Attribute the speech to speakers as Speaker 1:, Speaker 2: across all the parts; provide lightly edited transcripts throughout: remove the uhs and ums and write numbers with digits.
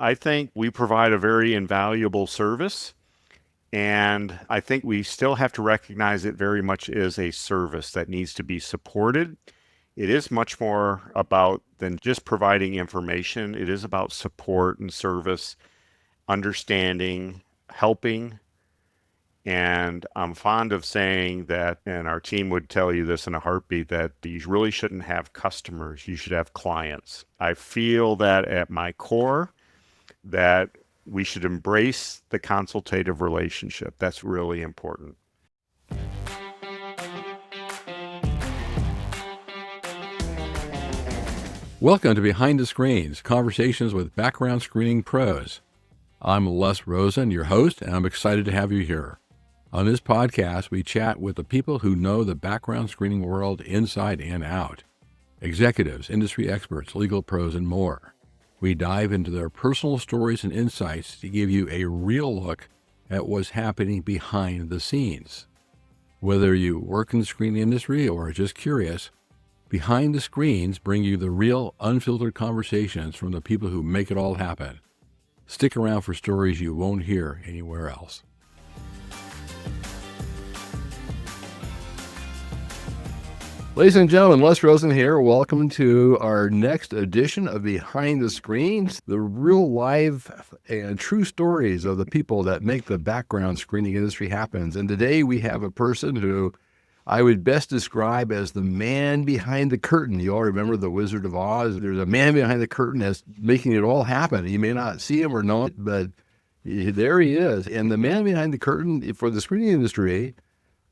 Speaker 1: I think we provide a very invaluable service, and I think we still have to recognize it very much as a service that needs to be supported. It is much more about than just providing information. It is about support and service, understanding, helping. And I'm fond of saying that, and our team would tell you this in a heartbeat, that you really shouldn't have customers, you should have clients. I feel that at my core, that we should embrace the consultative relationship. That's really important.
Speaker 2: Welcome to Behind the Screens, conversations with background screening pros. I'm Les Rosen, your host, and I'm excited to have you here. On this podcast, we chat with the people who know the background screening world inside and out. Executives, industry experts, legal pros, and more. We dive into their personal stories and insights to give you a real look at what's happening behind the scenes. Whether you work in the screening industry or are just curious, Behind the Screens bring you the real, unfiltered conversations from the people who make it all happen. Stick around for stories you won't hear anywhere else. Ladies and gentlemen, Les Rosen here. Welcome to our next edition of Behind the Screens, the real live and true stories of the people that make the background screening industry happen. And today we have a person who I would best describe as the man behind the curtain. You all remember the Wizard of Oz? There's a man behind the curtain that's making it all happen. You may not see him or know it, but there he is. And the man behind the curtain for the screening industry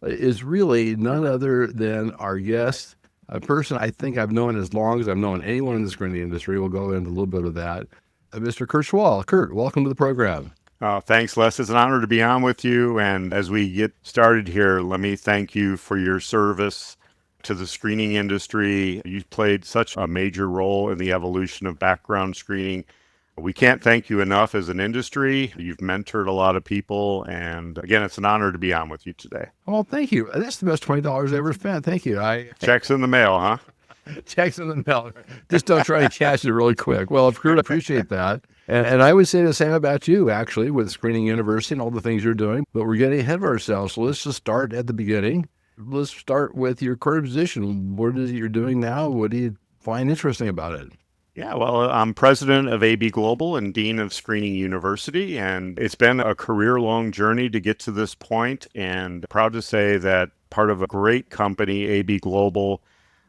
Speaker 2: is really none other than our guest, a person I think I've known as long as I've known anyone in the screening industry. We'll go into a little bit of that. Mr. Curt Schwall. Curt, welcome to the program.
Speaker 1: Thanks, Les. It's an honor to be on with you. And as we get started here, let me thank you for your service to the screening industry. You've played such a major role in the evolution of background screening. We can't thank you enough as an industry. You've mentored a lot of people. And again, it's an honor to be on with you today.
Speaker 2: Oh, thank you. That's the best $20 I ever spent. Thank you.
Speaker 1: Checks in the mail, huh?
Speaker 2: Checks in the mail. Just don't try to cash it really quick. Well, Curt, I appreciate that. And I would say the same about you, actually, with Screening University and all the things you're doing. But we're getting ahead of ourselves. So let's just start at the beginning. Let's start with your current position. What is it you're doing now? What do you find interesting about it?
Speaker 1: Yeah, well, I'm president of AB Global and dean of Screening University, and it's been a career-long journey to get to this point, and proud to say that part of a great company, AB Global,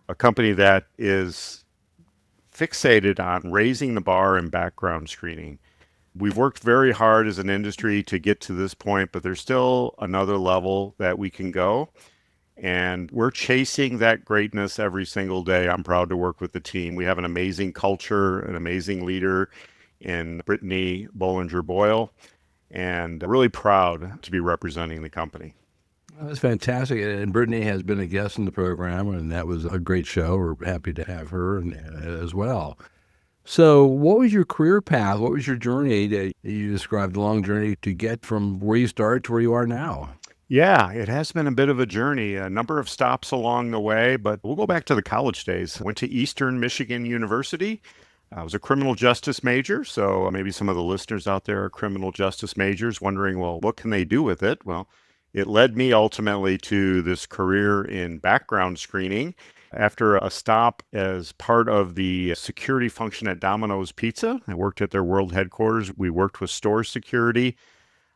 Speaker 1: a company that is fixated on raising the bar in background screening. We've worked very hard as an industry to get to this point, but there's still another level that we can go. And we're chasing that greatness every single day. I'm proud to work with the team. We have an amazing culture, an amazing leader in Brittany Bollinger-Boyle, and really proud to be representing the company.
Speaker 2: That's fantastic. And Brittany has been a guest in the program, and that was a great show. We're happy to have her as well. So what was your career path? What was your journey? You described the long journey to get from where you started to where you are now.
Speaker 1: Yeah, it has been a bit of a journey, a number of stops along the way, but we'll go back to the college days. I went to Eastern Michigan University. I was a criminal justice major, so maybe some of the listeners out there are criminal justice majors wondering, well, what can they do with it? Well, it led me ultimately to this career in background screening. After a stop as part of the security function at Domino's Pizza, I worked at their world headquarters. We worked with store security.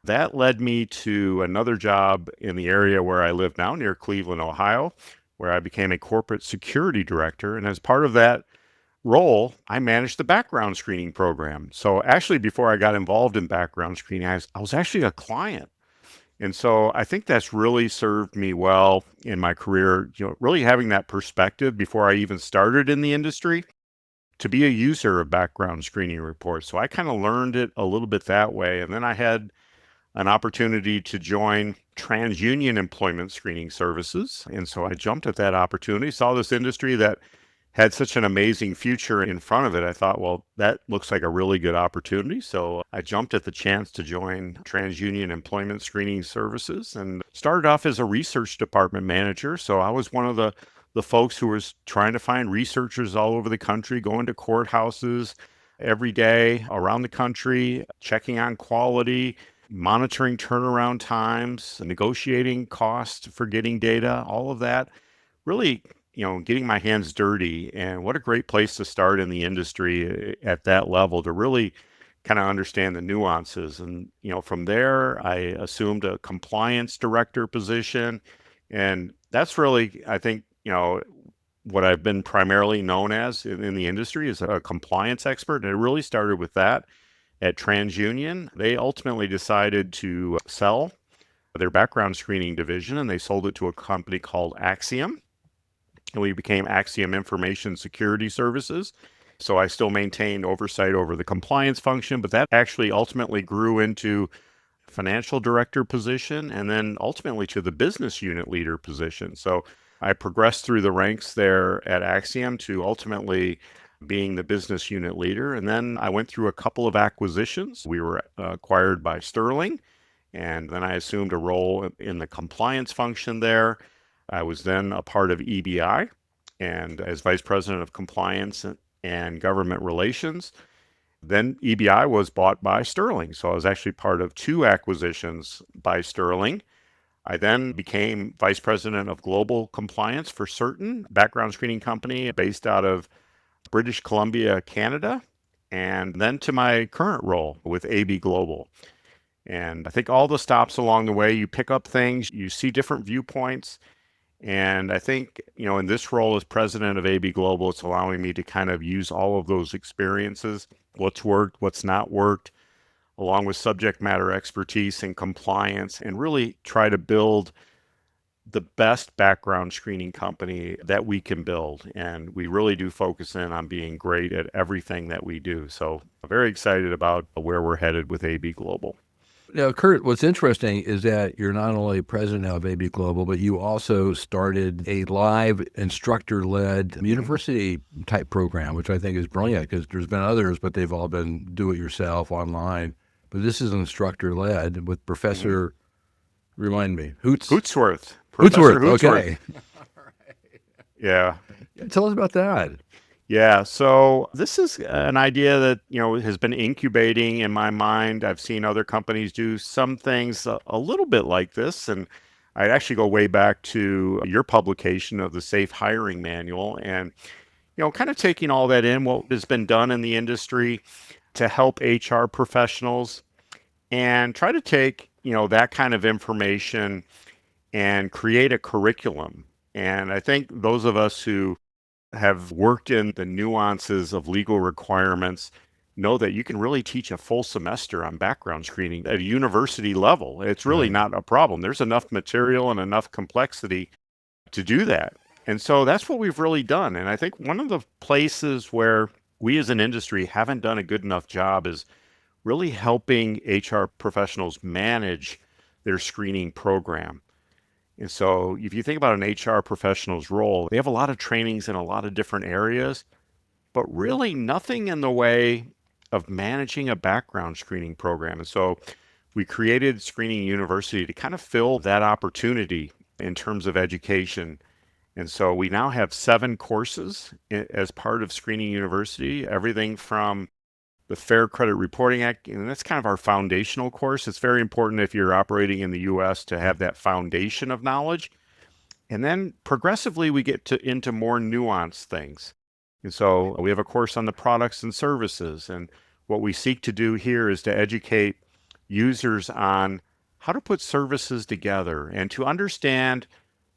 Speaker 1: That led me to another job in the area where I live now, near Cleveland, Ohio, where I became a corporate security director. And as part of that role, I managed the background screening program. So actually, before I got involved in background screening, I was actually a client. And so I think that's really served me well in my career, really having that perspective before I even started in the industry to be a user of background screening reports. So I kind of learned it a little bit that way. And then I had an opportunity to join TransUnion Employment Screening Services. And so I jumped at that opportunity, saw this industry that had such an amazing future in front of it. I thought, well, that looks like a really good opportunity. So I jumped at the chance to join TransUnion Employment Screening Services and started off as a research department manager. So I was one of the folks who was trying to find researchers all over the country, going to courthouses, every day around the country, checking on quality, monitoring turnaround times, negotiating costs for getting data, all of that. Really, getting my hands dirty. And what a great place to start in the industry at that level to really kind of understand the nuances. And, from there, I assumed a compliance director position. And that's really, I think, what I've been primarily known as in the industry is a compliance expert. And it really started with that at TransUnion. They ultimately decided to sell their background screening division, and they sold it to a company called Axiom. And we became Axiom Information Security Services. So I still maintained oversight over the compliance function, but that actually ultimately grew into financial director position and then ultimately to the business unit leader position. So I progressed through the ranks there at Axiom to ultimately being the business unit leader. And then I went through a couple of acquisitions. We were acquired by Sterling, and then I assumed a role in the compliance function there. I was then a part of EBI and as vice president of compliance and government relations. Then EBI was bought by Sterling. So I was actually part of two acquisitions by Sterling. I then became vice president of global compliance for certain background screening company based out of British Columbia, Canada, and then to my current role with AB Global. And I think all the stops along the way, you pick up things, you see different viewpoints. And I think, in this role as president of AB Global, it's allowing me to kind of use all of those experiences, what's worked, what's not worked, along with subject matter expertise and compliance, and really try to build the best background screening company that we can build. And we really do focus in on being great at everything that we do. So I'm very excited about where we're headed with AB Global.
Speaker 2: Now, Curt, what's interesting is that you're not only president of AB Global, but you also started a live instructor-led university-type program, which I think is brilliant because there's been others, but they've all been do-it-yourself online. But this is instructor-led with Professor, remind me,
Speaker 1: Hootsworth.
Speaker 2: Hootsworth, okay.
Speaker 1: Yeah.
Speaker 2: Tell us about that.
Speaker 1: Yeah, so this is an idea that, has been incubating in my mind. I've seen other companies do some things a little bit like this, and I'd actually go way back to your publication of the Safe Hiring Manual and, kind of taking all that in, what has been done in the industry to help HR professionals and try to take, that kind of information and create a curriculum. And I think those of us who have worked in the nuances of legal requirements know that you can really teach a full semester on background screening at a university level. It's really not a problem. There's enough material and enough complexity to do that. And so that's what we've really done. And I think one of the places where we as an industry haven't done a good enough job is really helping HR professionals manage their screening program. And so if you think about an HR professional's role, they have a lot of trainings in a lot of different areas, but really nothing in the way of managing a background screening program. And so we created Screening University to kind of fill that opportunity in terms of education. And so we now have 7 courses as part of Screening University, everything from the Fair Credit Reporting Act, and that's kind of our foundational course. It's very important if you're operating in the U.S. to have that foundation of knowledge. And then progressively we get into more nuanced things. And so we have a course on the products and services. And what we seek to do here is to educate users on how to put services together and to understand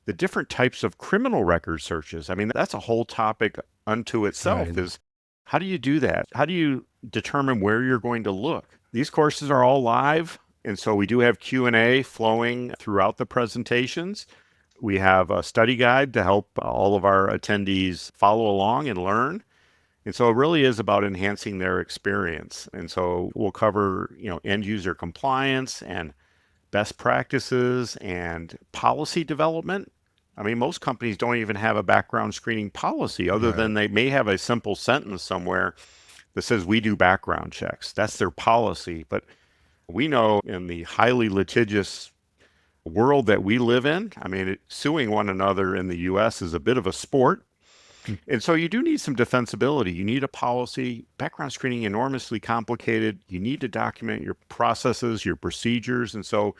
Speaker 1: the different types of criminal record searches. I mean, that's a whole topic unto itself, is how do you do that? How do you determine where you're going to look? These courses are all live, and so we do have Q&A flowing throughout the presentations. We have a study guide to help all of our attendees follow along and learn. And so it really is about enhancing their experience. And so we'll cover, end user compliance and best practices and policy development. I mean, most companies don't even have a background screening policy other than they may have a simple sentence somewhere that says we do background checks. That's their policy. But we know in the highly litigious world that we live in, I mean, suing one another in the U.S. is a bit of a sport. And so you do need some defensibility. You need a policy. Background screening, enormously complicated. You need to document your processes, your procedures. And so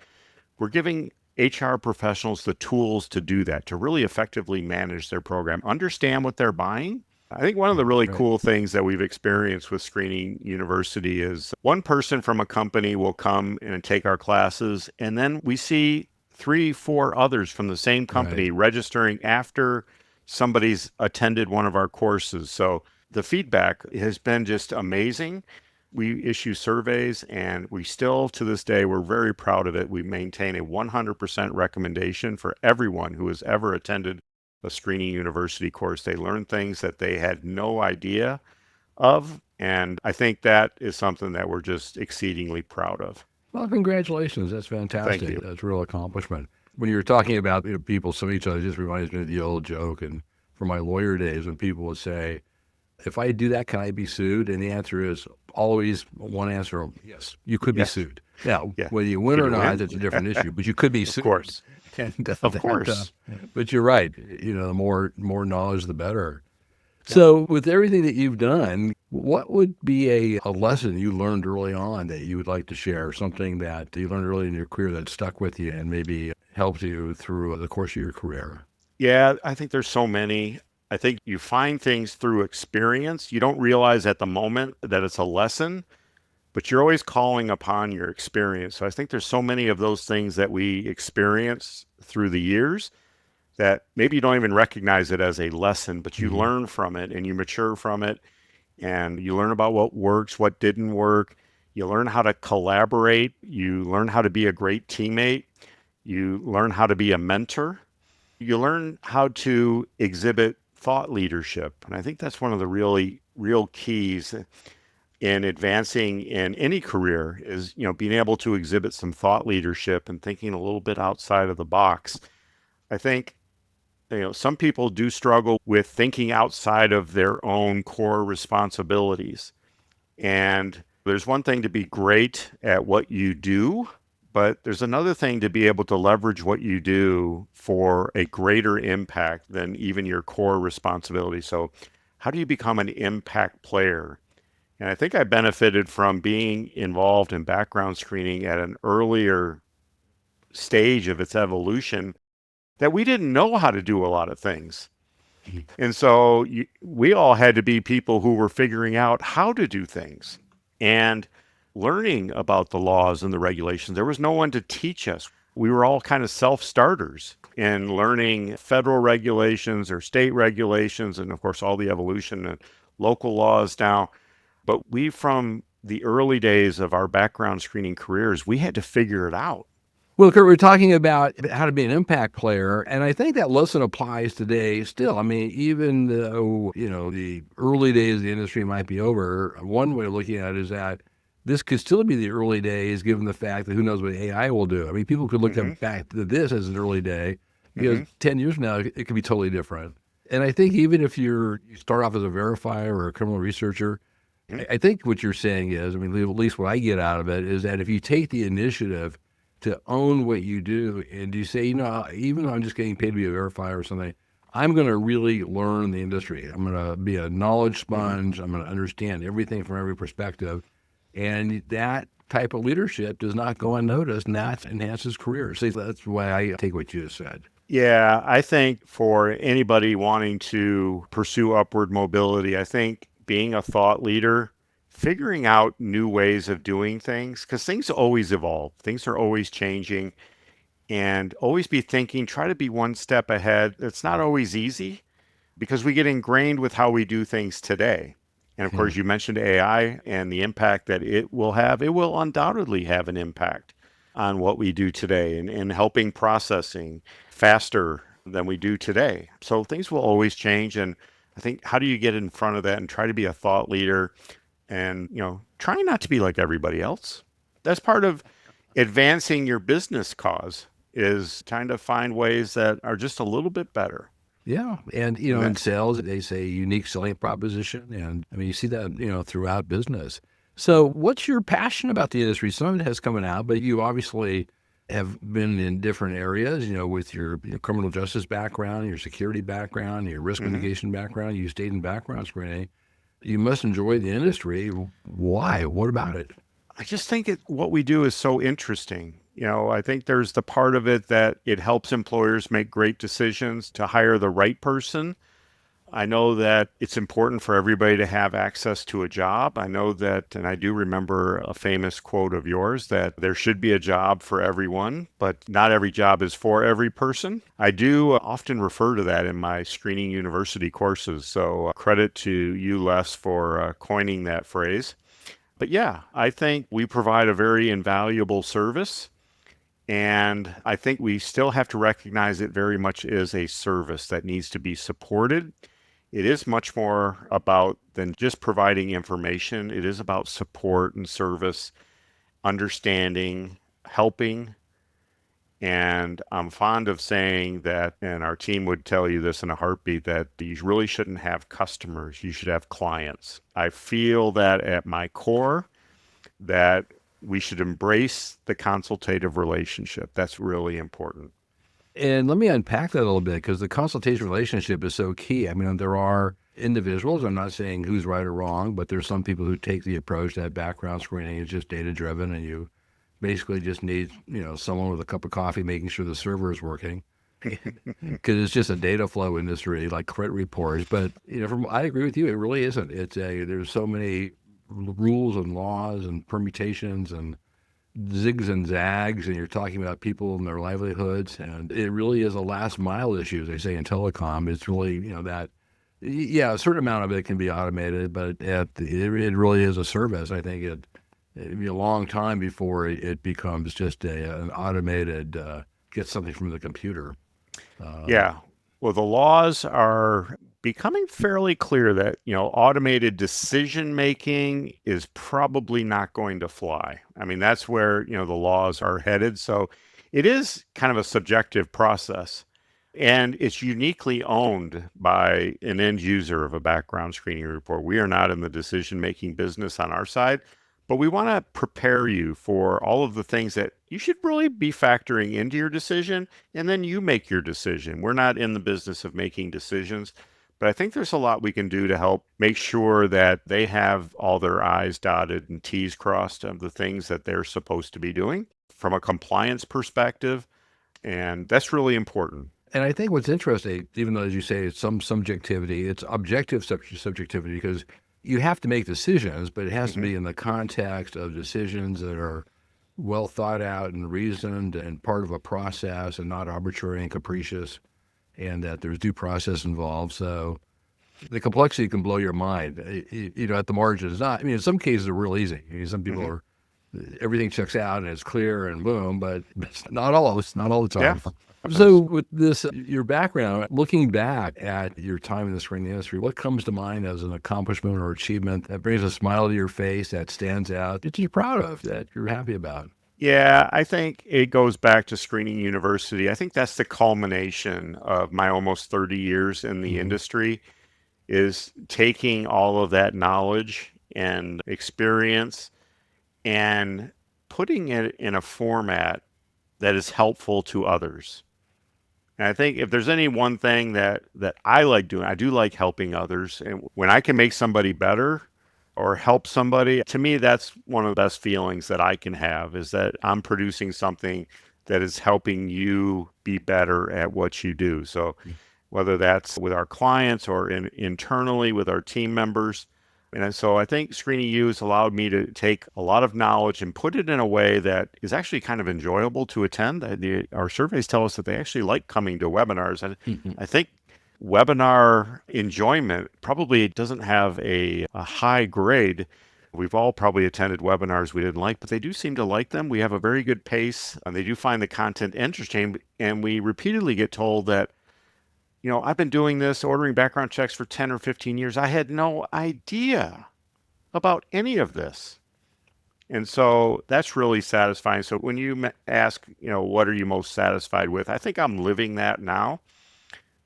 Speaker 1: we're giving HR professionals the tools to do that, to really effectively manage their program, understand what they're buying. I think one of the really
Speaker 2: Right.
Speaker 1: cool things that we've experienced with Screening University is one person from a company will come and take our classes, and then we see three, four others from the same
Speaker 2: Right.
Speaker 1: company registering after somebody's attended one of our courses. So the feedback has been just amazing. We issue surveys, and we still, to this day, we're very proud of it. We maintain a 100% recommendation for everyone who has ever attended a Screening University course. They learn things that they had no idea of, and I think that is something that we're just exceedingly proud of.
Speaker 2: Well, congratulations. That's
Speaker 1: Thank
Speaker 2: fantastic.
Speaker 1: you.
Speaker 2: That's a real accomplishment. When you were talking about people, some each other, it just reminds me of the old joke. And from my lawyer days, when people would say, if I do that, can I be sued? And the answer is always one answer, yes, you could be
Speaker 1: Yes.
Speaker 2: sued. Now,
Speaker 1: Yeah.
Speaker 2: whether you win
Speaker 1: Can
Speaker 2: or
Speaker 1: you
Speaker 2: not,
Speaker 1: win?
Speaker 2: that's a different issue, but you could be
Speaker 1: Of
Speaker 2: sued.
Speaker 1: course.
Speaker 2: And
Speaker 1: Of course.
Speaker 2: but you're right. The more knowledge, the better.
Speaker 1: Yep.
Speaker 2: So, with everything that you've done, what would be a lesson you learned early on that you would like to share? Something that you learned early in your career that stuck with you and maybe helped you through the course of your career?
Speaker 1: Yeah, I think there's so many. I think you find things through experience. You don't realize at the moment that it's a lesson, but you're always calling upon your experience. So I think there's so many of those things that we experience through the years that maybe you don't even recognize it as a lesson, but you
Speaker 2: Mhm.
Speaker 1: learn from it and you mature from it, and you learn about what works, what didn't work. You learn how to collaborate. You learn how to be a great teammate. You learn how to be a mentor. You learn how to exhibit thought leadership. And I think that's one of the really real keys in advancing in any career is, being able to exhibit some thought leadership and thinking a little bit outside of the box. I think, some people do struggle with thinking outside of their own core responsibilities. And there's one thing to be great at what you do, but there's another thing to be able to leverage what you do for a greater impact than even your core responsibility. So, how do you become an impact player? And I think I benefited from being involved in background screening at an earlier stage of its evolution, that we didn't know how to do a lot of things. And so we all had to be people who were figuring out how to do things and learning about the laws and the regulations. There was no one to teach us. We were all kind of self starters in learning federal regulations or state regulations, and of course, all the evolution and local laws now. But we, from the early days of our background screening careers, we had to figure it out.
Speaker 2: Well, Kurt, we're talking about how to be an impact player, and I think that lesson applies today still. I mean, even though, the early days of the industry might be over, one way of looking at it is that this could still be the early days, given the fact that who knows what AI will do. I mean, people could look
Speaker 1: Hmm.
Speaker 2: back to this as an early day because
Speaker 1: Hmm.
Speaker 2: 10 years from now, it could be totally different. And I think even if you start off as a verifier or a criminal researcher,
Speaker 1: Hmm.
Speaker 2: I think what you're saying is, I mean, at least what I get out of it is that if you take the initiative to own what you do and you say, even though I'm just getting paid to be a verifier or something, I'm going to really learn the industry. I'm going to be a knowledge
Speaker 1: Hmm.
Speaker 2: sponge. I'm going to understand everything from every perspective. And that type of leadership does not go unnoticed, and that enhances careers. See, that's why I take what you just said.
Speaker 1: Yeah, I think for anybody wanting to pursue upward mobility, I think being a thought leader, figuring out new ways of doing things, because things always evolve, things are always changing, and always be thinking, try to be one step ahead. It's not always easy because we get ingrained with how we do things today. And of
Speaker 2: Yeah.
Speaker 1: course, you mentioned AI and the impact that it will have. It will undoubtedly have an impact on what we do today and helping processing faster than we do today. So things will always change. And I think, how do you get in front of that and try to be a thought leader and, try not to be like everybody else? That's part of advancing your business cause, is trying to find ways that are just a little bit better.
Speaker 2: Yeah. And,
Speaker 1: And
Speaker 2: in
Speaker 1: that's
Speaker 2: sales, they say unique selling proposition. And I mean, you see that, throughout business. So what's your passion about the industry? Some of it has coming out, but you obviously have been in different areas, with your criminal justice background, your security background, your risk
Speaker 1: Hmm.
Speaker 2: mitigation background. You stayed in background screening. You must enjoy the industry. Why? What about it?
Speaker 1: I just think what we do is so interesting. I think there's the part of it that it helps employers make great decisions to hire the right person. I know that it's important for everybody to have access to a job. I know that, and I do remember a famous quote of yours that there should be a job for everyone, but not every job is for every person. I do often refer to that in my Screening University courses. So credit to you, Les, for coining that phrase. But yeah, I think we provide a very invaluable service. And I think we still have to recognize it very much is a service that needs to be supported. It is much more about than just providing information. It is about support and service, understanding, helping. And I'm fond of saying that, and our team would tell you this in a heartbeat, that you really shouldn't have customers, you should have clients. I feel that at my core, that we should embrace the consultative relationship. That's really important.
Speaker 2: And let me unpack that a little bit because the consultation relationship is so key. I mean, there are individuals, I'm not saying who's right or wrong, but there's some people who take the approach that background screening is just data driven and you basically just need, someone with a cup of coffee making sure the server is working because it's just a data flow industry like credit reports. But, I agree with you. It really isn't. There's so many rules and laws and permutations and zigs and zags, and you're talking about people and their livelihoods, and it really is a last mile issue, as they say in telecom. It's really, that, yeah, a certain amount of it can be automated, but it really is a service. I think it'd be a long time before it becomes just an automated, get something from the computer. Um,
Speaker 1: Yeah. Well, the laws are becoming fairly clear that, automated decision making is probably not going to fly. I mean, that's where, the laws are headed. So it is kind of a subjective process. And it's uniquely owned by an end user of a background screening report. We are not in the decision making business on our side, but we want to prepare you for all of the things that you should really be factoring into your decision, and then you make your decision. We're not in the business of making decisions, but I think there's a lot we can do to help make sure that they have all their I's dotted and T's crossed of the things that they're supposed to be doing from a compliance perspective. And that's really important.
Speaker 2: and I think what's interesting, even though, as you say, it's some subjectivity, it's objective subjectivity because you have to make decisions, but it has to
Speaker 1: Hmm.
Speaker 2: be in the context of decisions that are well thought out and reasoned and part of a process and not arbitrary and capricious, and that there's due process involved. So the complexity can blow your mind. At the margin, it's not. I mean, in some cases, they're real easy. Some people
Speaker 1: Hmm.
Speaker 2: are everything checks out and it's clear and boom, but it's not all. It's not all the
Speaker 1: Yeah.
Speaker 2: time. So, with this, your background, looking back at your time in the screening industry, what comes to mind as an accomplishment or achievement that brings a smile to your face, that stands out, that you're proud of, that you're happy about?
Speaker 1: Yeah, I think it goes back to Screening University. I think that's the culmination of my almost 30 years in the
Speaker 2: Hmm.
Speaker 1: industry is taking all of that knowledge and experience and putting it in a format that is helpful to others. And I think if there's any one thing that I like doing, I do like helping others. And when I can make somebody better or help somebody, to me, that's one of the best feelings that I can have is that I'm producing something that is helping you be better at what you do. So whether that's with our clients or internally with our team members. And so I think Screening U has allowed me to take a lot of knowledge and put it in a way that is actually kind of enjoyable to attend. Our surveys tell us that they actually like coming to webinars. And I think webinar enjoyment probably doesn't have a high grade. We've all probably attended webinars we didn't like, but they do seem to like them. We have a very good pace and they do find the content interesting. And we repeatedly get told that I've been doing this, ordering background checks for 10 or 15 years. I had no idea about any of this. And so that's really satisfying. So when you ask, what are you most satisfied with? I think I'm living that now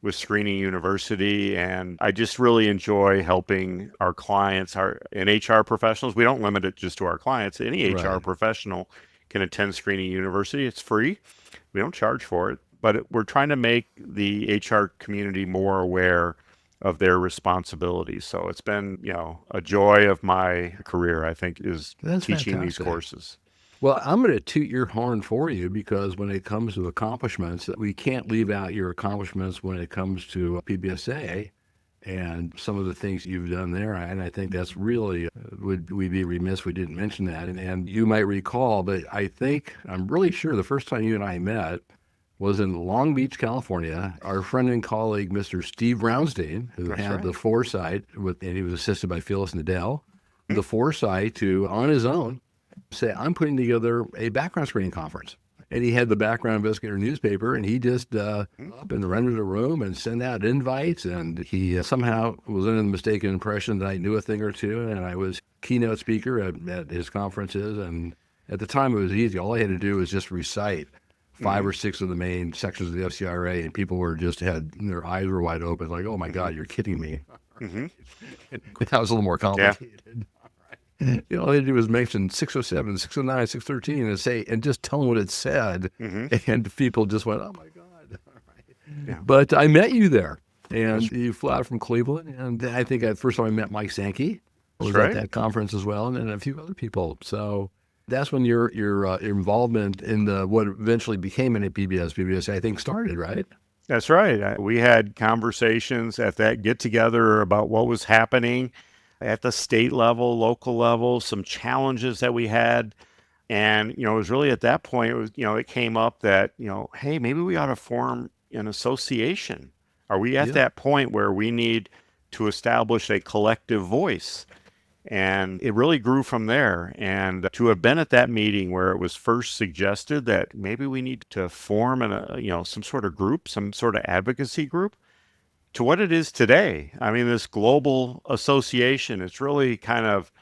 Speaker 1: with Screening University. And I just really enjoy helping our clients, and HR professionals. We don't limit it just to our clients. Any HR
Speaker 2: Right.
Speaker 1: professional can attend Screening University. It's free. We don't charge for it, but we're trying to make the HR community more aware of their responsibilities. So it's been, a joy of my career, I think, is
Speaker 2: That's
Speaker 1: teaching these
Speaker 2: fantastic.
Speaker 1: courses.
Speaker 2: Well, I'm going to toot your horn for you because when it comes to accomplishments, we can't leave out your accomplishments when it comes to PBSA and some of the things you've done there. And I think that's really, would we be remiss if we didn't mention that. And you might recall, but I'm really sure the first time you and I met was in Long Beach, California. Our friend and colleague, Mr. Steve Brownstein, who
Speaker 1: That's
Speaker 2: had
Speaker 1: right.
Speaker 2: the foresight, and he was assisted by Phyllis Nadell, the foresight to, on his own, say, I'm putting together a background screening conference. And he had the background investigator newspaper, and he just up and rented a room and sent out invites. And he somehow was under the mistaken impression that I knew a thing or two, and I was keynote speaker at his conferences. And at the time, it was easy. All I had to do was just recite 5 or 6 of the main sections of the FCRA, and people their eyes were wide open, like, oh my God, you're kidding me. That was a little more complicated. All they did was mention 607, 609, 613 and just tell them what it said. And people just went, oh my God.
Speaker 1: Yeah.
Speaker 2: But I met you there, and you flew out from Cleveland. And I think the first time I met Mike Sankey was at that conference as well, and then a few other people. So that's when your involvement in what eventually became an PBS, I think, started, right?
Speaker 1: That's right. We had conversations at that get together about what was happening at the state level, local level, some challenges that we had. And, it was really at that point, it came up that, hey, maybe we ought to form an association. Are we at that point where we need to establish a collective voice? And it really grew from there. And to have been at that meeting where it was first suggested that maybe we need to form some sort of group, some sort of advocacy group, to what it is today. I mean, this global association, it's really kind of,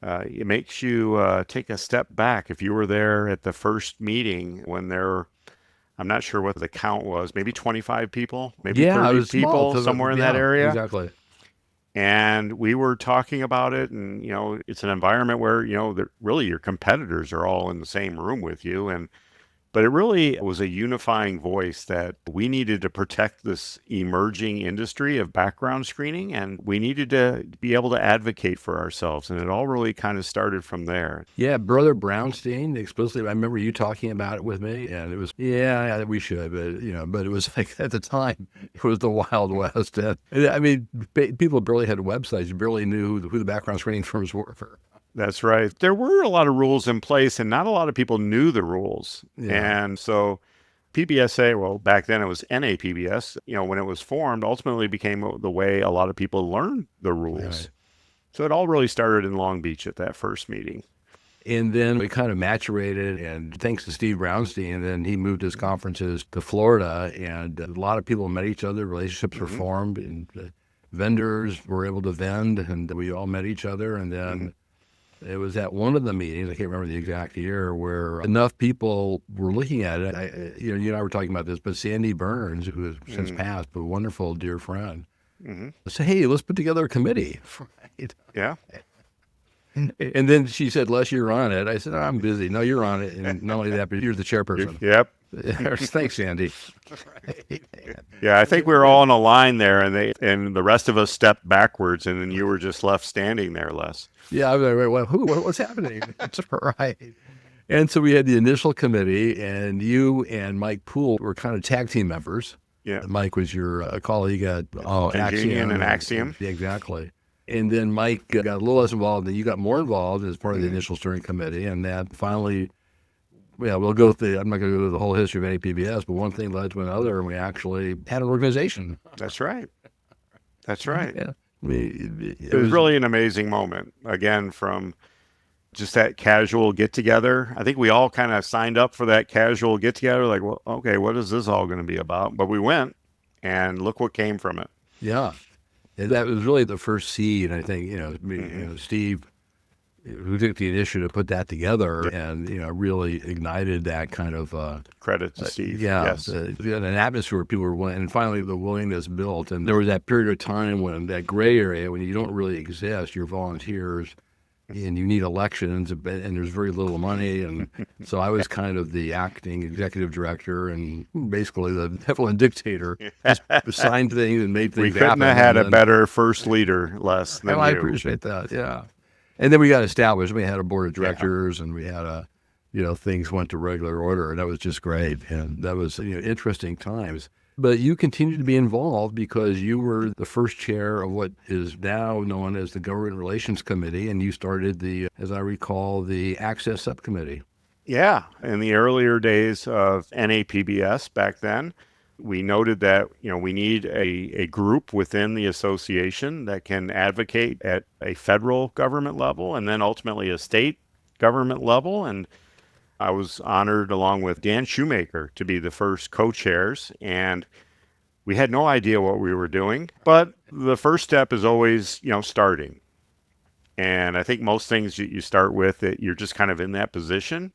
Speaker 1: it makes you take a step back. If you were there at the first meeting when I'm not sure what the count was, maybe 25 people, maybe 30
Speaker 2: it was
Speaker 1: people,
Speaker 2: small,
Speaker 1: somewhere in that area.
Speaker 2: Exactly.
Speaker 1: And we were talking about it, and, it's an environment where, really your competitors are all in the same room with you. But it really was a unifying voice that we needed to protect this emerging industry of background screening, and we needed to be able to advocate for ourselves. And it all really kind of started from there.
Speaker 2: Yeah, Brother Brownstein explicitly. I remember you talking about it with me, and it was, yeah, we should, but it was like at the time, it was the Wild West. And, I mean, people barely had websites. You barely knew who the background screening firms were.
Speaker 1: That's right. There were a lot of rules in place, and not a lot of people knew the rules.
Speaker 2: Yeah.
Speaker 1: And so PBSA, well, back then it was NAPBS, when it was formed, ultimately became the way a lot of people learned the rules.
Speaker 2: Right.
Speaker 1: So it all really started in Long Beach at that first meeting.
Speaker 2: And then we kind of maturated, and thanks to Steve Brownstein, and then he moved his conferences to Florida, and a lot of people met each other, relationships were formed, and vendors were able to vend, and we all met each other, and then it was at one of the meetings, I can't remember the exact year, where enough people were looking at it. You and I were talking about this, but Sandy Burns, who has since passed, but a wonderful dear friend, said, hey, let's put together a committee. Right?
Speaker 1: Yeah.
Speaker 2: And then she said, Les, you're on it. I said, I'm busy. No, you're on it. And not only that, but you're the chairperson.
Speaker 1: Yep.
Speaker 2: Thanks, Sandy.
Speaker 1: Yeah, I think we were all in a line there, and the rest of us stepped backwards, and then you were just left standing there, Les.
Speaker 2: Yeah, I was like, well, what's happening? That's right. And so we had the initial committee, and you and Mike Poole were kind of tag team members.
Speaker 1: Yeah.
Speaker 2: Mike was your colleague at
Speaker 1: Axiom and Axiom.
Speaker 2: Exactly. And then Mike got a little less involved, and you got more involved as part of the initial steering committee, and that finally, we'll go through, I'm not going to go through the whole history of NAPBS, but one thing led to another, and we actually had an organization.
Speaker 1: That's right. That's right.
Speaker 2: Yeah.
Speaker 1: It was really an amazing moment, again, from just that casual get-together. I think we all kind of signed up for that casual get-together, like, well, okay, what is this all going to be about? But we went, and look what came from it.
Speaker 2: Yeah. And that was really the first seed, I think, Steve, who took the initiative to put that together and, really ignited that kind of...
Speaker 1: Credit to Steve.
Speaker 2: Yes. An atmosphere where people were willing, and finally the willingness built. And there was that period of time when that gray area, when you don't really exist, your volunteers and you need elections, and there's very little money. And so I was kind of the acting executive director and basically the benevolent dictator, just signed things and made
Speaker 1: We
Speaker 2: things
Speaker 1: couldn't have
Speaker 2: happen.
Speaker 1: had
Speaker 2: And
Speaker 1: a
Speaker 2: then,
Speaker 1: better first leader, Les,
Speaker 2: well,
Speaker 1: than
Speaker 2: I
Speaker 1: you.
Speaker 2: appreciate that. Yeah. And then we got established. We had a board of
Speaker 1: Yeah.
Speaker 2: directors, and we had things went to regular order, and that was just great. And that was, interesting times. But you continued to be involved because you were the first chair of what is now known as the Government Relations Committee, and you started as I recall, the Access Subcommittee.
Speaker 1: Yeah. In the earlier days of NAPBS back then, we noted that, we need a group within the association that can advocate at a federal government level and then ultimately a state government level. And I was honored, along with Dan Shoemaker, to be the first co-chairs. And we had no idea what we were doing. But the first step is always, starting. And I think most things you start with, that you're just kind of in that position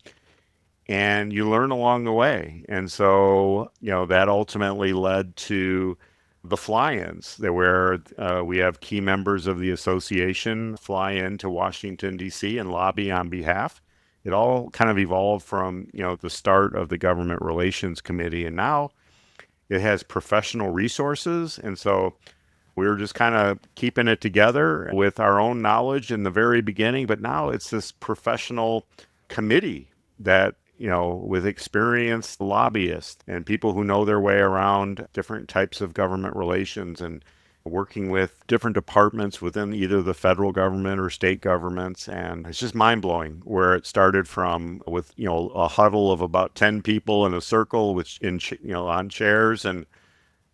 Speaker 1: and you learn along the way. And so, that ultimately led to the fly-ins, where we have key members of the association fly into Washington, D.C. and lobby on behalf. It all kind of evolved from, the start of the Government Relations Committee. And now it has professional resources. And so we were just kind of keeping it together with our own knowledge in the very beginning. But now it's this professional committee that, with experienced lobbyists and people who know their way around different types of government relations and working with different departments within either the federal government or state governments. And it's just mind blowing where it started from, with, a huddle of about 10 people in a circle, on chairs, and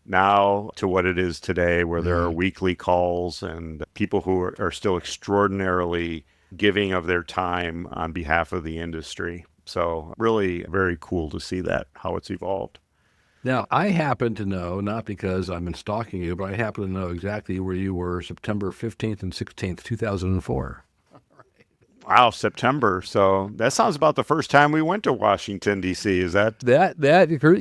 Speaker 1: now to what it is today, where there are weekly calls and people who are still extraordinarily giving of their time on behalf of the industry. So really very cool to see that, how it's evolved.
Speaker 2: Now, I happen to know, not because I've been stalking you, but I happen to know exactly where you were September 15th and 16th, 2004.
Speaker 1: Wow, September. So that sounds about the first time we went to Washington, D.C. Is that?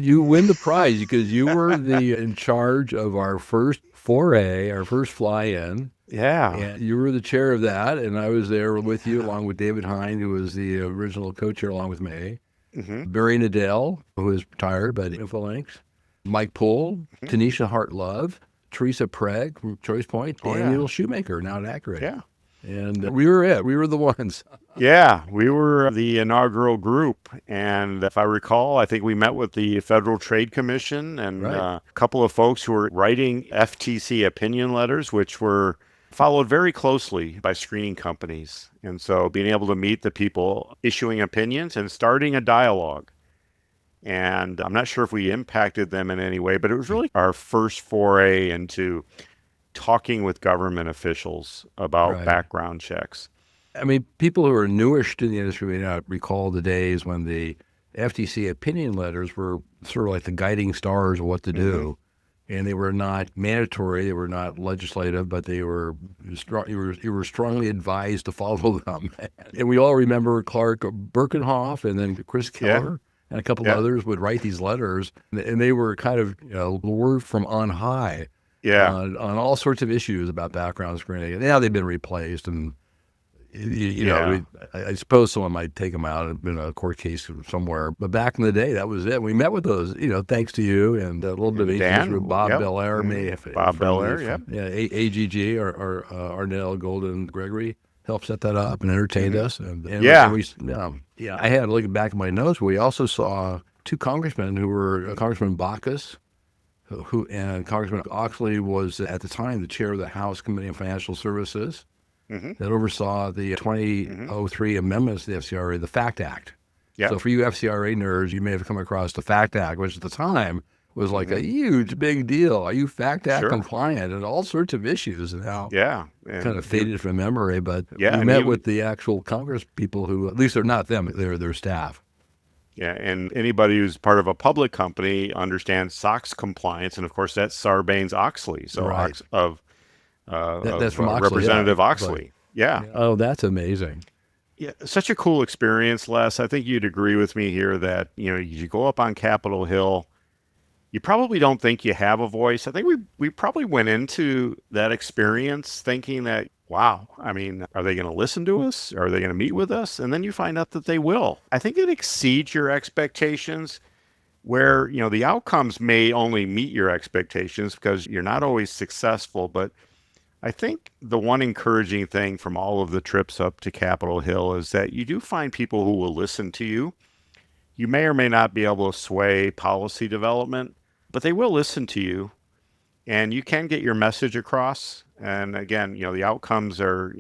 Speaker 2: You win the prize because you were in charge of our first foray, our first fly-in.
Speaker 1: Yeah.
Speaker 2: And you were the chair of that, and I was there with you, along with David Hine, who was the original co-chair, along with me.
Speaker 1: Mm-hmm.
Speaker 2: Barry Nadell, who is retired by Infolinks. Mike Poole, Tanisha Hart-Love, Teresa Preg from Choice Point, Daniel Shoemaker, now at Accurate.
Speaker 1: Yeah.
Speaker 2: And we were it. We were the ones.
Speaker 1: Yeah, we were the inaugural group. And if I recall, I think we met with the Federal Trade Commission and a couple of folks who were writing FTC opinion letters, which were followed very closely by screening companies. And so being able to meet the people issuing opinions and starting a dialogue. And I'm not sure if we impacted them in any way, but it was really our first foray into talking with government officials about background checks.
Speaker 2: I mean, people who are newish to the industry may not recall the days when the FTC opinion letters were sort of like the guiding stars of what to do. And they were not mandatory, they were not legislative, but they were you were strongly advised to follow them. And we all remember Clark Birkenhoff and then Chris Keller and a couple of others would write these letters, and they were kind of the word from on high on all sorts of issues about background screening. And now they've been replaced, and I suppose someone might take them out in a court case somewhere. But back in the day, that was it. We met with those, thanks to you and a little bit of
Speaker 1: Dan,
Speaker 2: with Bob Belair,
Speaker 1: Bob Belair,
Speaker 2: AGG or Arnell Golden Gregory helped set that up and entertained us. And I had to look back at my notes. We also saw two congressmen who were Congressman Baucus, and Congressman Oxley was at the time the chair of the House Committee on Financial Services. That oversaw the 2003 amendments to the FCRA, the FACT Act. Yep. So for you FCRA nerds, you may have come across the FACT Act, which at the time was like a huge, big deal. Are you FACT Act compliant? And all sorts of issues, and how kind of faded from memory. But we met with the actual Congress people who, at least they're not them, they're their staff.
Speaker 1: Yeah, and anybody who's part of a public company understands SOX compliance, and of course that's Sarbanes-Oxley. So that's from Oxley, Representative Oxley. Yeah.
Speaker 2: Oh, that's amazing.
Speaker 1: Yeah, such a cool experience, Les. I think you'd agree with me here that, you go up on Capitol Hill, you probably don't think you have a voice. I think we probably went into that experience thinking that, wow, I mean, are they going to listen to us? Are they going to meet with us? And then you find out that they will. I think it exceeds your expectations where, the outcomes may only meet your expectations because you're not always successful. But I think the one encouraging thing from all of the trips up to Capitol Hill is that you do find people who will listen to you. You may or may not be able to sway policy development, but they will listen to you and you can get your message across. And again, the outcomes are,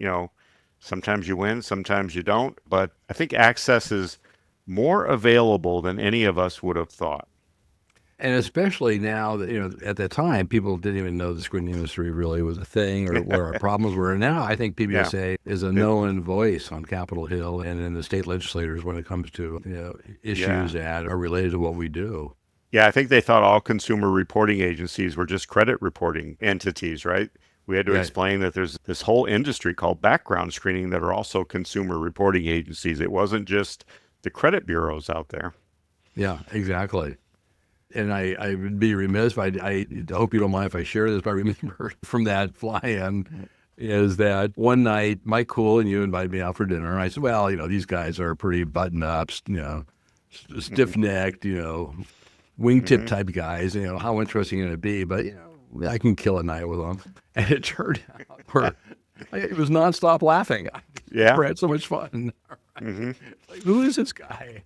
Speaker 1: sometimes you win, sometimes you don't. But I think access is more available than any of us would have thought.
Speaker 2: And especially now that, at that time, people didn't even know the screening industry really was a thing or what our problems were. And now I think
Speaker 1: Yeah.
Speaker 2: PBSA is a known voice on Capitol Hill and in the state legislators when it comes to issues that are related to what we do.
Speaker 1: Yeah, I think they thought all consumer reporting agencies were just credit reporting entities, right? We had to
Speaker 2: Yeah.
Speaker 1: explain that there's this whole industry called background screening that are also consumer reporting agencies. It wasn't just the credit bureaus out there.
Speaker 2: Yeah, exactly. And I would be remiss if I hope you don't mind if I share this, but I remember from that fly-in is that one night Mike Cool and you invited me out for dinner. And I said, well, these guys are pretty button-ups, stiff-necked, wingtip type guys. How interesting can it be? But, I can kill a night with them. And it turned out it was nonstop laughing.
Speaker 1: Yeah.
Speaker 2: We had so much fun. Like, who is this guy?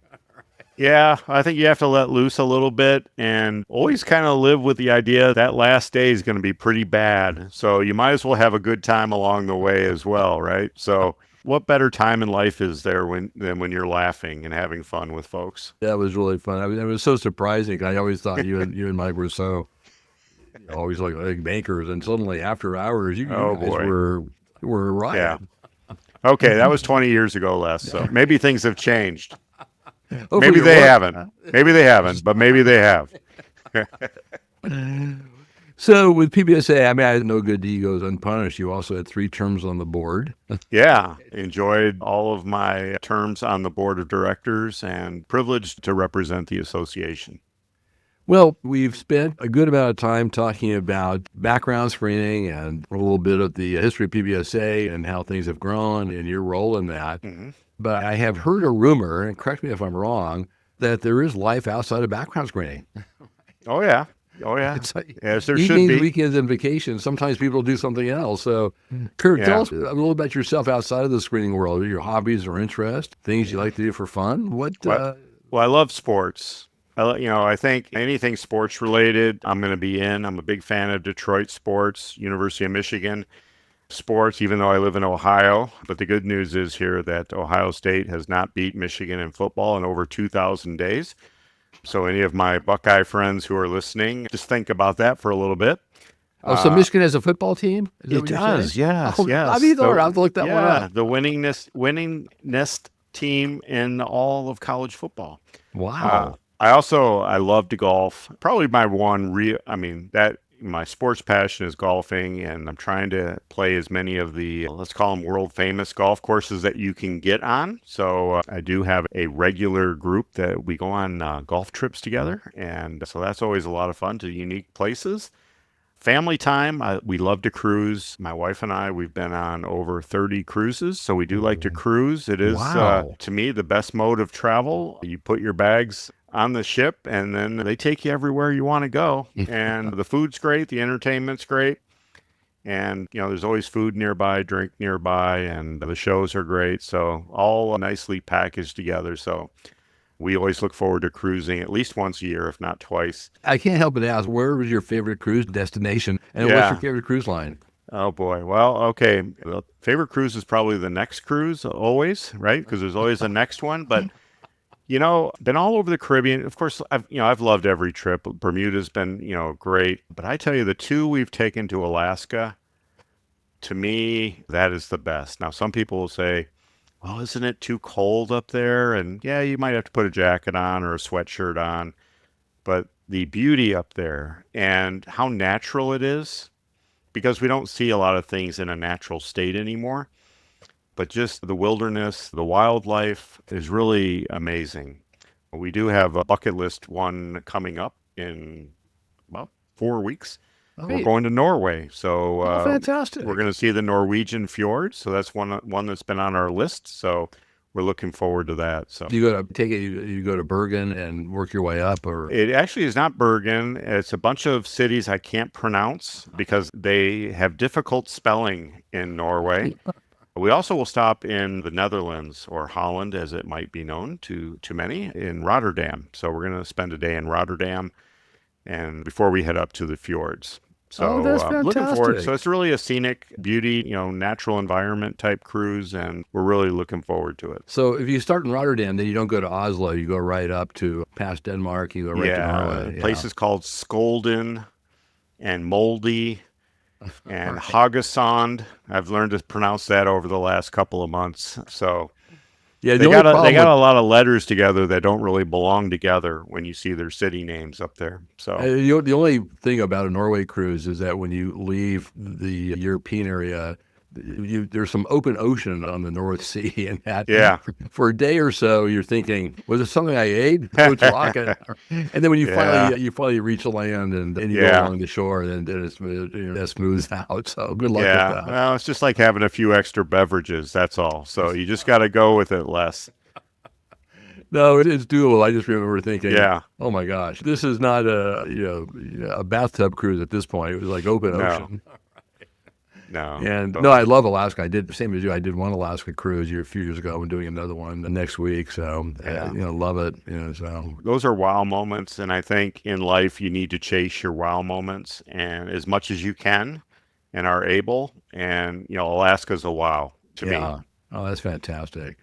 Speaker 1: Yeah, I think you have to let loose a little bit and always kind of live with the idea that last day is going to be pretty bad. So you might as well have a good time along the way as well, right? So what better time in life is there than when you're laughing and having fun with folks?
Speaker 2: That was really fun. I mean, it was so surprising. I always thought you and Mike were so always like bankers, and suddenly after hours, you
Speaker 1: Oh,
Speaker 2: guys
Speaker 1: boy.
Speaker 2: were right.
Speaker 1: Yeah. Okay, that was 20 years ago, Les. So maybe things have changed. Maybe they haven't. Maybe they haven't, but maybe they have.
Speaker 2: So with PBSA, I mean, I had no good deed goes unpunished. You also had 3 terms on the board.
Speaker 1: Yeah, enjoyed all of my terms on the board of directors and privileged to represent the association.
Speaker 2: Well, we've spent a good amount of time talking about background screening and a little bit of the history of PBSA and how things have grown and your role in that.
Speaker 1: Mm-hmm.
Speaker 2: But I have heard a rumor, and correct me if I'm wrong, that there is life outside of background screening.
Speaker 1: Oh, yeah. Oh, yeah.
Speaker 2: It's like
Speaker 1: Yes, there should
Speaker 2: evenings,
Speaker 1: be.
Speaker 2: weekends, and vacations. Sometimes people do something else. So, Curt, tell
Speaker 1: Yeah.
Speaker 2: us a little about yourself outside of the screening world, your hobbies or interests, things you like to do for fun.
Speaker 1: Well, I love sports. I think anything sports related, I'm going to be in. I'm a big fan of Detroit sports, University of Michigan sports, even though I live in Ohio. But the good news is here that Ohio State has not beat Michigan in football in over 2,000 days. So any of my Buckeye friends who are listening, just think about that for a little bit.
Speaker 2: so Michigan has a football team? Is that
Speaker 1: It
Speaker 2: what you're
Speaker 1: does,
Speaker 2: saying?
Speaker 1: yes,
Speaker 2: Oh,
Speaker 1: yes.
Speaker 2: I've either. I'll have to look that one up.
Speaker 1: The winningest team in all of college football.
Speaker 2: Wow.
Speaker 1: I love to golf. Probably my one my sports passion is golfing, and I'm trying to play as many of the, let's call them world famous golf courses that you can get on. So I do have a regular group that we go on golf trips together. And so that's always a lot of fun to unique places. Family time, we love to cruise. My wife and I, we've been on over 30 cruises, so we do like to cruise. It is,
Speaker 2: Wow.
Speaker 1: to me, the best mode of travel. You put your bags on the ship, and then they take you everywhere you want to go. And the food's great, the entertainment's great. And, there's always food nearby, drink nearby, and the shows are great. So all nicely packaged together. So we always look forward to cruising at least once a year, if not twice.
Speaker 2: I can't help but ask, where was your favorite cruise destination? And what's your favorite cruise line?
Speaker 1: Oh boy. Well, okay. The favorite cruise is probably the next cruise always, right? Because there's always a next one. But been all over the Caribbean. Of course, I've loved every trip. Bermuda's been, great. But I tell you, the 2 we've taken to Alaska, to me, that is the best. Now, some people will say, well, isn't it too cold up there? And yeah, you might have to put a jacket on or a sweatshirt on. But the beauty up there and how natural it is, because we don't see a lot of things in a natural state anymore. But just the wilderness, the wildlife is really amazing. We do have a bucket list one coming up in about 4 weeks. we're going to Norway. So
Speaker 2: Oh, fantastic.
Speaker 1: we're going to see the Norwegian fjords. So that's one that's been on our list. So we're looking forward to that. So
Speaker 2: You go to take it. You go to Bergen and work your way up, or
Speaker 1: it actually is not Bergen. It's a bunch of cities I can't pronounce because they have difficult spelling in Norway. We also will stop in the Netherlands, or Holland, as it might be known to many, in Rotterdam. So we're going to spend a day in Rotterdam, and before we head up to the fjords.
Speaker 2: oh,
Speaker 1: So
Speaker 2: that's
Speaker 1: looking forward. So
Speaker 2: fantastic.
Speaker 1: it's really a scenic beauty, natural environment type cruise, and we're really looking forward to it.
Speaker 2: So if you start in Rotterdam, then you don't go to Oslo. You go right up to past Denmark. You go right to
Speaker 1: Yeah,
Speaker 2: Norway. Yeah.
Speaker 1: places called Skolden and Moldy and
Speaker 2: Right.
Speaker 1: Haugesund. I've learned to pronounce that over the last couple of months. So
Speaker 2: Yeah. The
Speaker 1: they
Speaker 2: only
Speaker 1: got
Speaker 2: problem
Speaker 1: a
Speaker 2: with
Speaker 1: lot of letters together that don't really belong together when you see their city names up there. So
Speaker 2: the only thing about a Norway cruise is that when you leave the European area, there's some open ocean on the North Sea, and that
Speaker 1: yeah,
Speaker 2: for a day or so you're thinking, was it something I ate? What's rocking? And then when
Speaker 1: yeah,
Speaker 2: you finally reach the land and you go
Speaker 1: yeah,
Speaker 2: along the shore, then it's that smooths out. So good luck with
Speaker 1: yeah.
Speaker 2: that.
Speaker 1: Well, it's just like having a few extra beverages. That's all. So you just got to go with it less.
Speaker 2: No, it's doable. I just remember thinking,
Speaker 1: Yeah.
Speaker 2: oh my gosh, this is not a bathtub cruise at this point. It was like open
Speaker 1: No.
Speaker 2: ocean.
Speaker 1: No.
Speaker 2: And no, I
Speaker 1: So
Speaker 2: love Alaska. I did the same as you. I did one Alaska cruise a few years ago. I'm doing another one next week. So,
Speaker 1: yeah.
Speaker 2: love it. So
Speaker 1: Those are wow moments, and I think in life you need to chase your wow moments and as much as you can and are able. And Alaska's a wow to me.
Speaker 2: yeah. Oh, that's fantastic.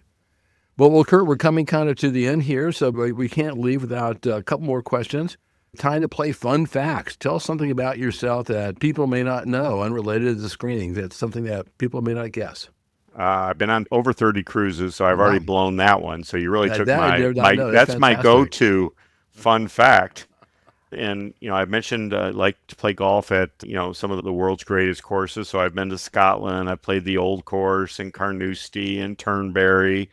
Speaker 2: Well, Curt, we're coming kind of to the end here, so we can't leave without a couple more questions. Time to play fun facts. Tell us something about yourself that people may not know, unrelated to the screening. That's something that people may not guess.
Speaker 1: I've been on over 30 cruises, so I've already
Speaker 2: Wow.
Speaker 1: blown that one. So you really took
Speaker 2: That I
Speaker 1: my
Speaker 2: did not
Speaker 1: my
Speaker 2: know. That's
Speaker 1: that's my
Speaker 2: fantastic.
Speaker 1: go-to fun fact. And I mentioned I like to play golf at some of the world's greatest courses. So I've been to Scotland. I played the Old Course in Carnoustie and Turnberry.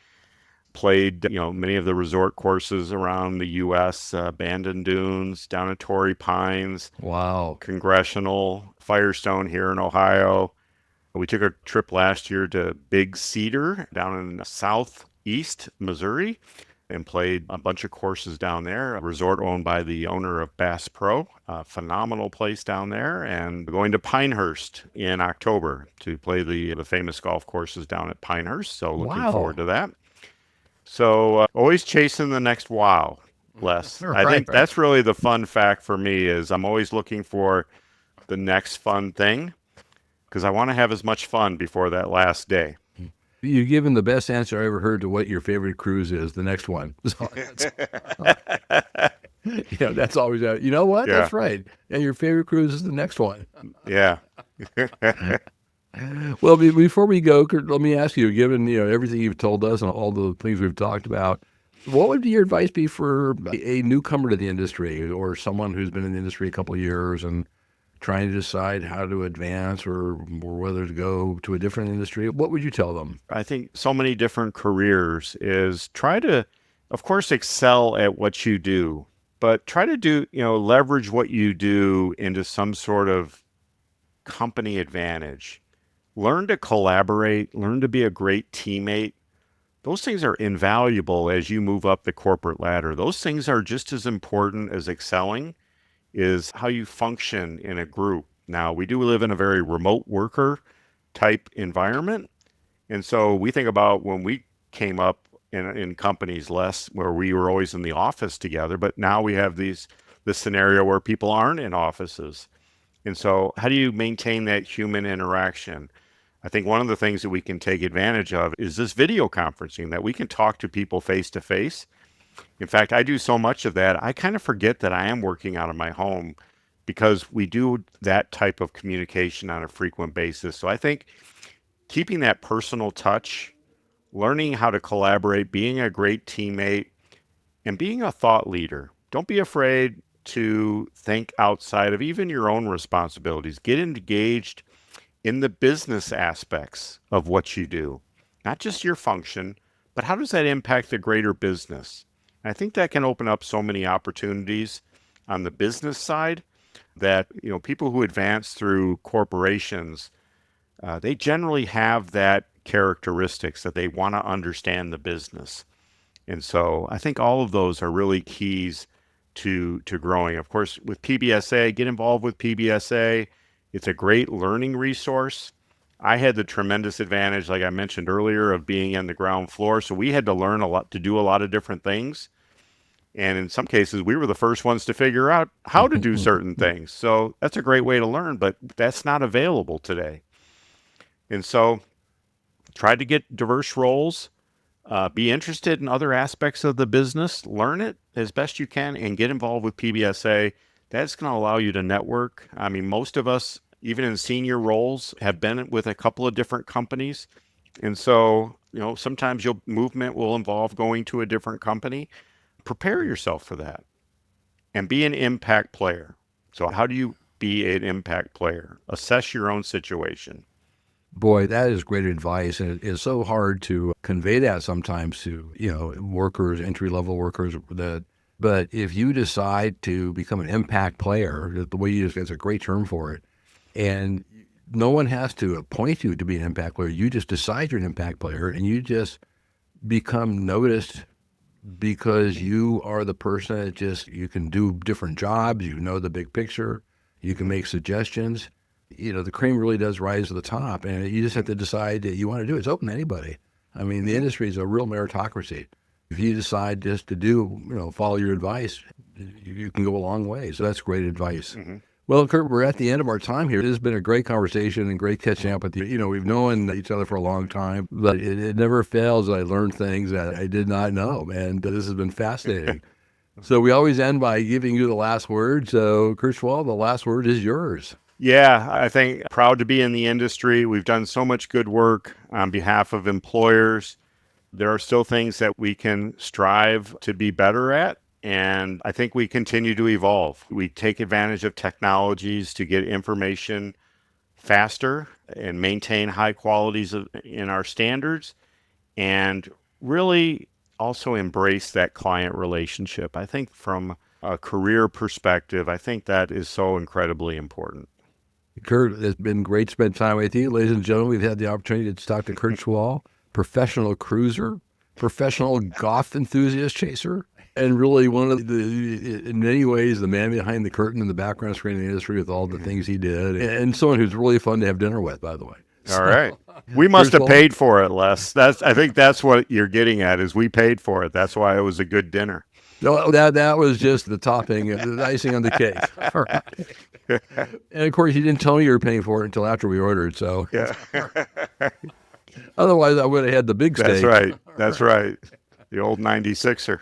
Speaker 1: Played many of the resort courses around the U.S. Bandon Dunes, down at Torrey Pines,
Speaker 2: Wow.
Speaker 1: Congressional, Firestone here in Ohio. We took a trip last year to Big Cedar down in southeast Missouri and played a bunch of courses down there. A resort owned by the owner of Bass Pro, a phenomenal place down there. And going to Pinehurst in October to play the famous golf courses down at Pinehurst. So looking forward
Speaker 2: Wow.
Speaker 1: to that. So always chasing the next wow, Les. I
Speaker 2: Right.
Speaker 1: think that's really the fun fact for me is I'm always looking for the next fun thing because I want to have as much fun before that last day.
Speaker 2: You've given the best answer I ever heard to what your favorite cruise is. The next one. So that's always out. You know what?
Speaker 1: Yeah,
Speaker 2: That's right. And your favorite cruise is the next one.
Speaker 1: yeah.
Speaker 2: Well, before we go, Kurt, let me ask you, given everything you've told us and all the things we've talked about, what would your advice be for a newcomer to the industry or someone who's been in the industry a couple of years and trying to decide how to advance or whether to go to a different industry? What would you tell them?
Speaker 1: I think so many different careers is try to, of course, excel at what you do, but try to leverage what you do into some sort of company advantage. Learn to collaborate, learn to be a great teammate. Those things are invaluable as you move up the corporate ladder. Those things are just as important as excelling is how you function in a group. Now, we do live in a very remote worker type environment. And so we think about when we came up in companies less where we were always in the office together, but now we have this scenario where people aren't in offices. And so how do you maintain that human interaction? I think one of the things that we can take advantage of is this video conferencing that we can talk to people face to face. In fact, I do so much of that, I kind of forget that I am working out of my home because we do that type of communication on a frequent basis. So I think keeping that personal touch, learning how to collaborate, being a great teammate, and being a thought leader. Don't be afraid to think outside of even your own responsibilities. Get engaged in the business aspects of what you do, not just your function, but how does that impact the greater business? I think that can open up so many opportunities on the business side. that, people who advance through corporations, they generally have that characteristics that they want to understand the business. And so I think all of those are really keys to growing. Of course, with PBSA, get involved with PBSA. It's a great learning resource. I had the tremendous advantage, like I mentioned earlier, of being on the ground floor. So we had to learn a lot, to do a lot of different things. And in some cases, we were the first ones to figure out how to do certain things. So that's a great way to learn, but that's not available today. And so try to get diverse roles, be interested in other aspects of the business, learn it as best you can, and get involved with PBSA. That's going to allow you to network. I mean, most of us, even in senior roles, have been with a couple of different companies. And so, sometimes your movement will involve going to a different company. Prepare yourself for that and be an impact player. So how do you be an impact player? Assess your own situation.
Speaker 2: Boy, that is great advice. And it's so hard to convey that sometimes to, workers, entry-level workers. But if you decide to become an impact player, the way you just, it's a great term for it. And no one has to appoint you to be an impact player. You just decide you're an impact player and you just become noticed because you are the person that you can do different jobs, the big picture, you can make suggestions. The cream really does rise to the top, and you just have to decide that you want to do it. It's open to anybody. I mean, the industry is a real meritocracy. If you decide just to follow your advice, you can go a long way. So that's great advice. Mm-hmm. Well, Curt, we're at the end of our time here. It has been a great conversation and great catching up with you. We've known each other for a long time, but it never fails that I learn things that I did not know, and this has been fascinating. So we always end by giving you the last word. So, Curt Schwall, the last word is yours.
Speaker 1: Yeah, I think proud to be in the industry. We've done so much good work on behalf of employers. There are still things that we can strive to be better at. And I think we continue to evolve. We take advantage of technologies to get information faster and maintain high qualities in our standards, and really also embrace that client relationship. I think from a career perspective, I think that is so incredibly important.
Speaker 2: Curt, it's been great to spend time with you. Ladies and gentlemen, we've had the opportunity to talk to Curt Schwall, professional cruiser, professional golf enthusiast chaser, and really one of in many ways, the man behind the curtain in the background screen in the industry with all the things he did, and someone who's really fun to have dinner with, by the way.
Speaker 1: All right. We must have paid for it, Les. I think that's what you're getting at, is we paid for it. That's why it was a good dinner.
Speaker 2: No, that was just the topping, the icing on the cake. All right. And of course, you didn't tell me you were paying for it until after we ordered. So,
Speaker 1: yeah.
Speaker 2: Otherwise, I would have had the big steak.
Speaker 1: That's right. That's right. The old 96er.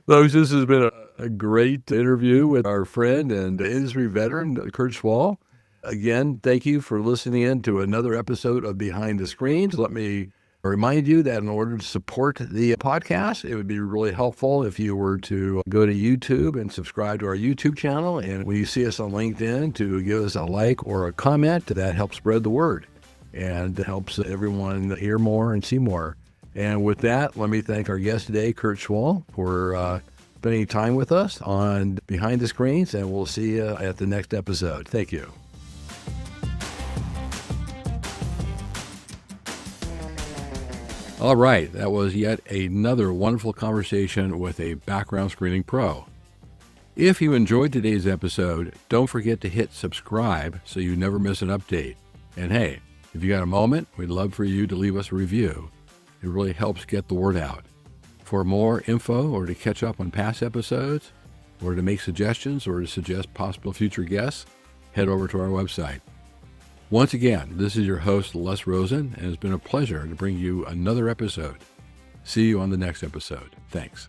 Speaker 2: Folks, this has been a great interview with our friend and industry veteran, Curt Schwall. Again, thank you for listening in to another episode of Behind the Screens. Let me remind you that in order to support the podcast, it would be really helpful if you were to go to YouTube and subscribe to our YouTube channel. And when you see us on LinkedIn, to give us a like or a comment. That helps spread the word and helps everyone hear more and see more. And with that, let me thank our guest today, Curt Schwall, for spending time with us on Behind the Screens, and we'll see you at the next episode. Thank you. All right, that was yet another wonderful conversation with a background screening pro. If you enjoyed today's episode, don't forget to hit subscribe so you never miss an update. And hey, if you got a moment, we'd love for you to leave us a review. It really helps get the word out. For more info or to catch up on past episodes, or to make suggestions or to suggest possible future guests, head over to our website. Once again, this is your host, Les Rosen, and it's been a pleasure to bring you another episode. See you on the next episode. Thanks.